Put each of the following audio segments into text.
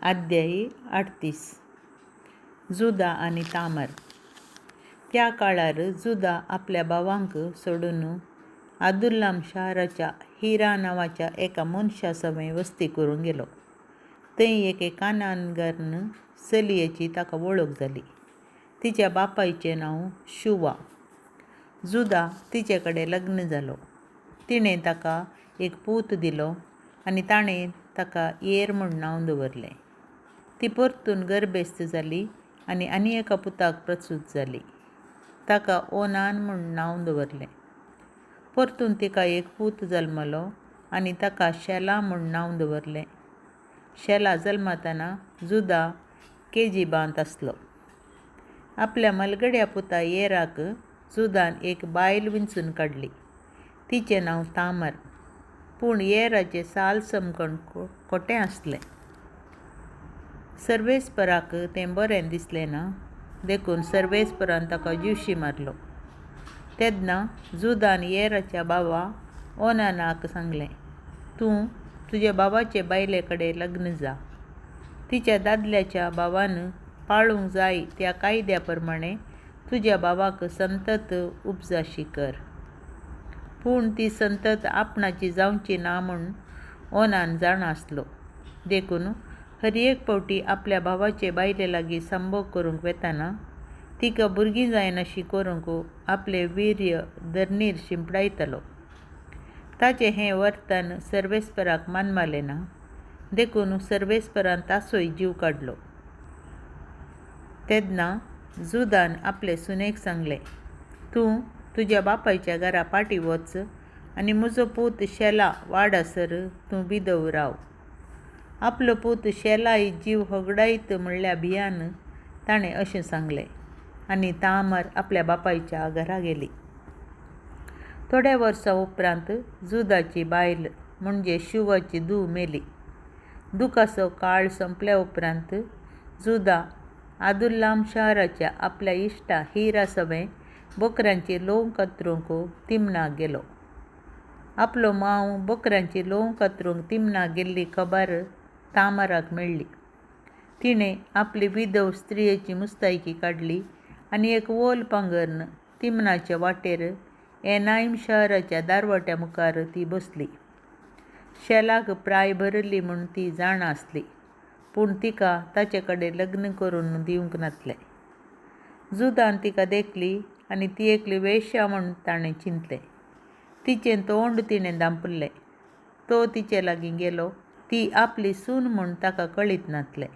अध्यायी 38 जुदा आणि तामर. त्या काळार जुदा आपल्या भावांक सोडून अदुल्लाम शहराच्या हिरा नावाच्या एका मनशा समेत वस्ती करून गेलो. थंय एके कानानगरान चलयेची ताका वळख जाली. तिच्या बापायचें नांव शुवा. जुदा तिचे कडेन लग्न जालो. तिणें ताका एक पूत दिलो आनी ताणें ताका येर म्हूण नांव दवरलें. ती परतून गर्भेस्त जाली आनी एका पुताक प्रसूत जाली. ताका ओनान म्हूण नांव दवरलें. परतून तिका एक पूत जल्मलो आनी ताका शेला म्हूण नांव दवरलें. शेला जल्मतना जुदा केजीबांत आसलो. आपल्या मलगड्या पुता येराक जुदान एक बायल विंचून काडली. तिचें नांव तामर. पूण येराचें साल समकण खोटें आसलें. सर्वेस्पराक तें बरें दिसलें ना, देखून सर्वेस्परान ताका जिवशी मारलो. तेन्ना जुदान येराच्या भावा ओनानाक सांगलें, तूं तुज्या भावाचे बायले कडेन लग्न जा. तिच्या दादल्याच्या भावान पाळूंक जाय त्या कायद्या प्रमाणें तुज्या भावाक संतत उपजाशी कर. पूण ती संतत आपणाची जावची ना म्हूण ओनान जाणा आसलो. देखून हर एक फावटी आपल्या भावाचे बायले लागीं संभोग करूंक वेताना तिका भुरगीं जायन अशीं करूंक आपलें वीर्य धरणीर शिंपडायतालो. ताचें हें वर्तन सर्वेस्पराक मानमालें ना, देखून सर्वेस्परान ताचोय जीव काडलो. तेन्ना जुदान आपले सुनेक सांगलें, तूं तुज्या बापायच्या घरा पाटी वच आनी म्हजो पूत शेला वाडसर तूं बिदव राव. आपलो पूत शेलाय जीव होगडायत म्हणल्या भियान ताणें अशें सांगलें आनी तामर आपल्या बापायच्या घरा गेली. थोड्या वर्सां उपरांत जुदाची बायल म्हणजे शुवाची धूव मेली. दुखाचो काळ संपल्या उपरांत जुदा अदुल्लाम शहराच्या आपल्या इश्टा हिरा समेत बकऱ्यांची लोंव कातरूंक तिमनाक गेलो. आपलो मांव बकऱ्यांची लोंव कातरूंक तिमनाक गेल्ली खबर तामराक मेळ्ळी. तिणें आपली विधव स्त्रियेची मुस्तायकी काडली आनी एक वोल पांघरण तिमनाच्या वाटेर एनाईम शहराच्या दारवट्या मुखार ती बसली. शेलाक प्राय भरली म्हूण ती जाणा आसली, पूण तिका ताचे कडेन लग्न करून दिवंक नासलें. जुदान तिका देखली आनी ती एकली वेश्या म्हूण ताणें चिंतलें. तिचें तोंड तिणें धांपलें. तो तिचे लागीं गेलो. ती आपली सून म्हूण ताका कळीत नासलें.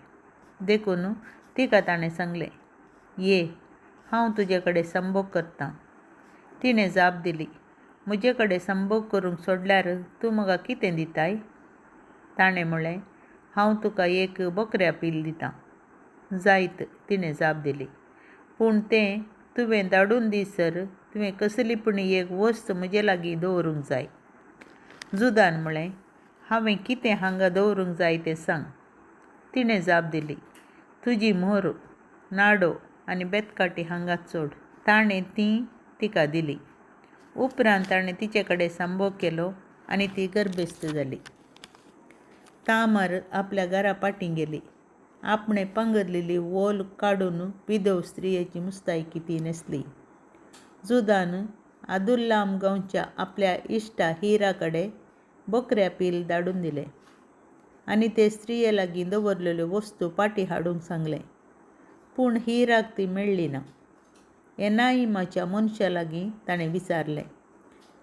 देखून तिका ताणें सांगलें, ये, हांव तुजे कडेन संभोग करतां. तिणें जाप दिली, म्हजे कडेन संभोग करूंक सोडल्यार तूं म्हाका कितें दिताय? ताणें म्हळें, हांव तुका एक बकऱ्या पील दितां. जायत, तिणें जाप दिली, पूण तें तुवें धाडून दिसर तुवें कसलीपणी एक वस्त म्हजे लागीं दवरूंक जाय. जुदान म्हळें, हांवें कितें हांगा दवरूंक जाय तें सांग. तिणें जाप दिली, तुजी म्होर, नाडो आनी बेतकाटी हांगाच सोड. ताणें तीं तिका दिली. उपरांत ताणें तिचे कडेन संभोग केलो आनी ती गर्भेस्त जाली. तामर आपल्या घरा पाटी गेली. आपणें पांघरलेली वोल काडून विधव स्त्रियेची मुस्तायकी ती न्हेसली. जुदान अदुल्लाम गांवच्या आपल्या इश्टा हिरा कडेन बकऱ्या पील धाडून दिलें आनी ते स्त्रिये लागीं दवरलेल्यो वस्तू पाटी हाडूंक सांगलें. पूण हिराक ती मेळ्ळी ना. एनाईमाच्या मनशा लागीं ताणें विचारलें,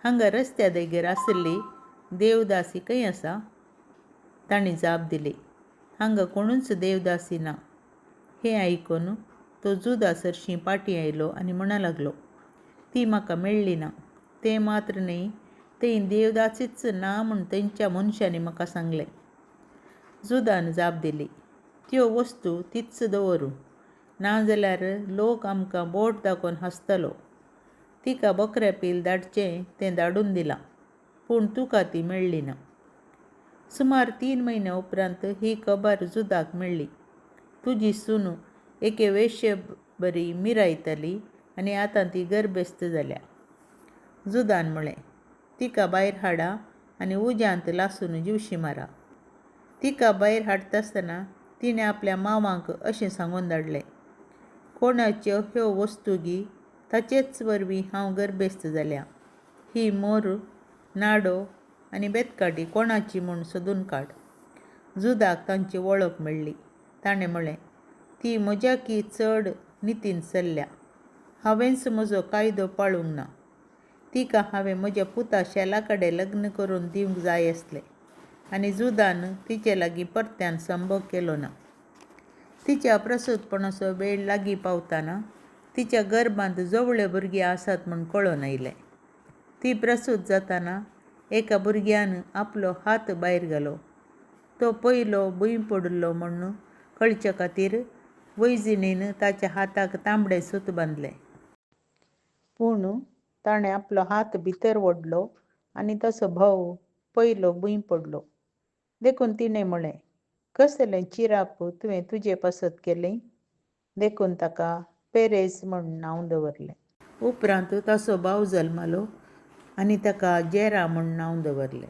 हांगा रस्त्या देगेर आसली देवदासी खंय आसा? ताणीं जाप दिली, हांगा कोणूच देवदासी ना. हें आयकून तो जुदा सरशीं पाटी आयलो आनी म्हणूंक लागलो, ती म्हाका मेळ्ळी ना. तें मात्र न्ही, थंय देवदासीच ना म्हूण थंयच्या मनशांनी म्हाका सांगलें. जुदान जाप दिली, त्यो वस्तू तीच दवरूं, नाजाल्यार लोक आमकां बोट दाखोवन हांसतलो. तिका बकऱ्या पील धाडचें तें धाडून दिलां, पूण तुका ती मेळ्ळी ना. सुमार 3 म्हयने उपरांत ही खबर जुदाक मेळ्ळी, तुजी सून एके वेश्ये बरी मिरायताली आनी आतां ती गर्भेस्त जाल्या. जुदान म्हळें, तिका भायर हाडा आनी उज्यांत लासून जिवशी मारा. तिका भायर हाडटा आसतना तिणें आपल्या मांवाक अशें सांगून धाडलें, कोणाच्यो ह्यो वस्तू गी, ताचेच वरवीं हांव गर्भेस्त जाल्या. ही मोर, नाडो आनी बेतकाटी कोणाची म्हूण सोदून काड. जुदाक तांची वळख मेळ्ळी. ताणें म्हळें, ती म्हज्याकी चड नितीन चल्ल्या. हांवेंच म्हजो कायदो पाळूंक ना. तिका हांवें म्हज्या पुता शेला कडेन लग्न करून दिवंक जाय आसलें आनी जुदान तिचे लागीं परत्यान संभोग केलो ना. तिच्या प्रसूतपणाचो वेळ लागीं पावतना तिच्या गर्भांत जवळ्यो भुरगीं आसात म्हूण कळोन आयलें. ती प्रसूत जातना एका भुरग्यान आपलो हात भायर घालो. तो पयलो भुंय पडलो म्हूण कळचे खातीर वैजणीन ताच्या हाताक तांबडें सूत बांदलें. पूण ताणें आपलो हात भितर ओडलो आनी ताचो भाव पयलो भुंय पडलो. देखून तिणें म्हळें, कसलें चिराप तुवें तुजे पासत केलें? देखून ताका पेरेज म्हूण नांव दवरलें. उपरांत ताचो भाव जल्मलो आनी ताका जेरा म्हूण नांव दवरलें.